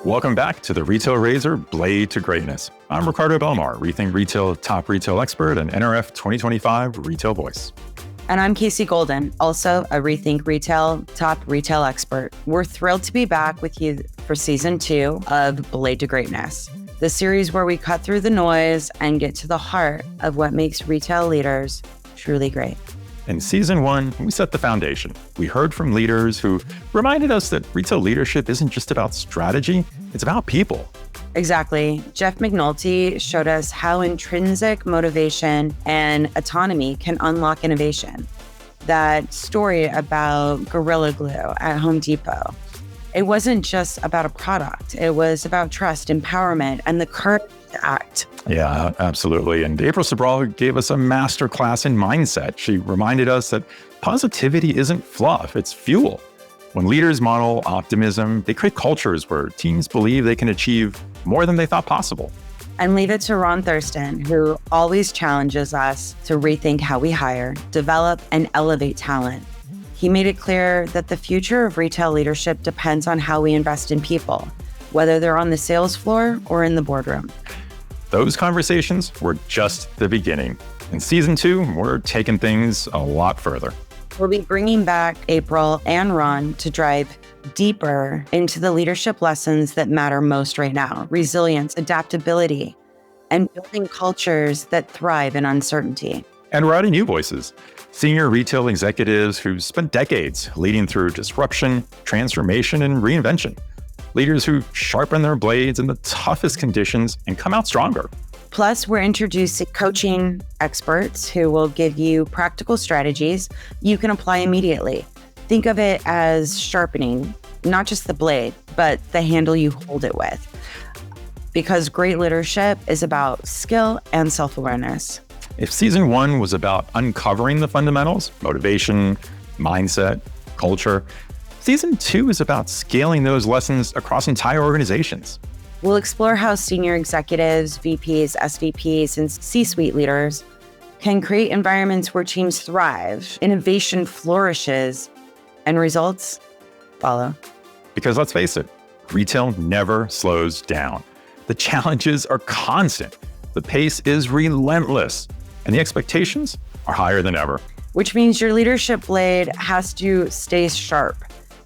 Welcome back to the Retail Razor Blade to Greatness. I'm Ricardo Belmar, Rethink Retail top retail expert and NRF 2025 Retail Voice. And I'm Casey Golden, also a Rethink Retail top retail expert. We're thrilled to be back with you for season 2 of Blade to Greatness, the series where we cut through the noise and get to the heart of what makes retail leaders truly great. In season 1, we set the foundation. We heard from leaders who reminded us that retail leadership isn't just about strategy, it's about people. Exactly. Jeff McNulty showed us how intrinsic motivation and autonomy can unlock innovation. That story about Gorilla Glue at Home Depot. It wasn't just about a product. It was about trust, empowerment, and the courage to act. Yeah, absolutely. And April Sabral gave us a masterclass in mindset. She reminded us that positivity isn't fluff, it's fuel. When leaders model optimism, they create cultures where teams believe they can achieve more than they thought possible. And leave it to Ron Thurston, who always challenges us to rethink how we hire, develop, and elevate talent. He made it clear that the future of retail leadership depends on how we invest in people, whether they're on the sales floor or in the boardroom. Those conversations were just the beginning. In season 2, we're taking things a lot further. We'll be bringing back April and Ron to drive deeper into the leadership lessons that matter most right now: resilience, adaptability, and building cultures that thrive in uncertainty. And we're adding new voices, senior retail executives who spent decades leading through disruption, transformation, and reinvention. Leaders who sharpen their blades in the toughest conditions and come out stronger. Plus, we're introducing coaching experts who will give you practical strategies you can apply immediately. Think of it as sharpening, not just the blade, but the handle you hold it with. Because great leadership is about skill and self-awareness. If season 1 was about uncovering the fundamentals, motivation, mindset, culture, season 2 is about scaling those lessons across entire organizations. We'll explore how senior executives, VPs, SVPs, and C-suite leaders can create environments where teams thrive, innovation flourishes, and results follow. Because let's face it, retail never slows down. The challenges are constant. The pace is relentless, and the expectations are higher than ever. Which means your leadership blade has to stay sharp.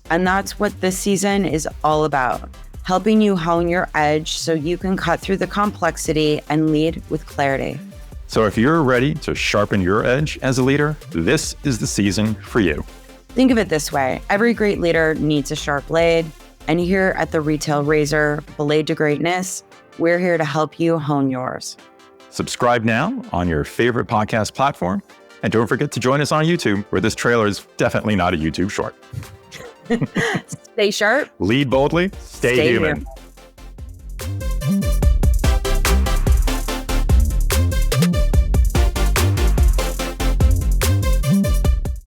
And that's what this season is all about. Helping you hone your edge so you can cut through the complexity and lead with clarity. So if you're ready to sharpen your edge as a leader, this is the season for you. Think of it this way. Every great leader needs a sharp blade. And here at the Retail Razor Blade to Greatness, we're here to help you hone yours. Subscribe now on your favorite podcast platform. And don't forget to join us on YouTube, where this trailer is definitely not a YouTube short. Stay sharp. Lead boldly. Stay human.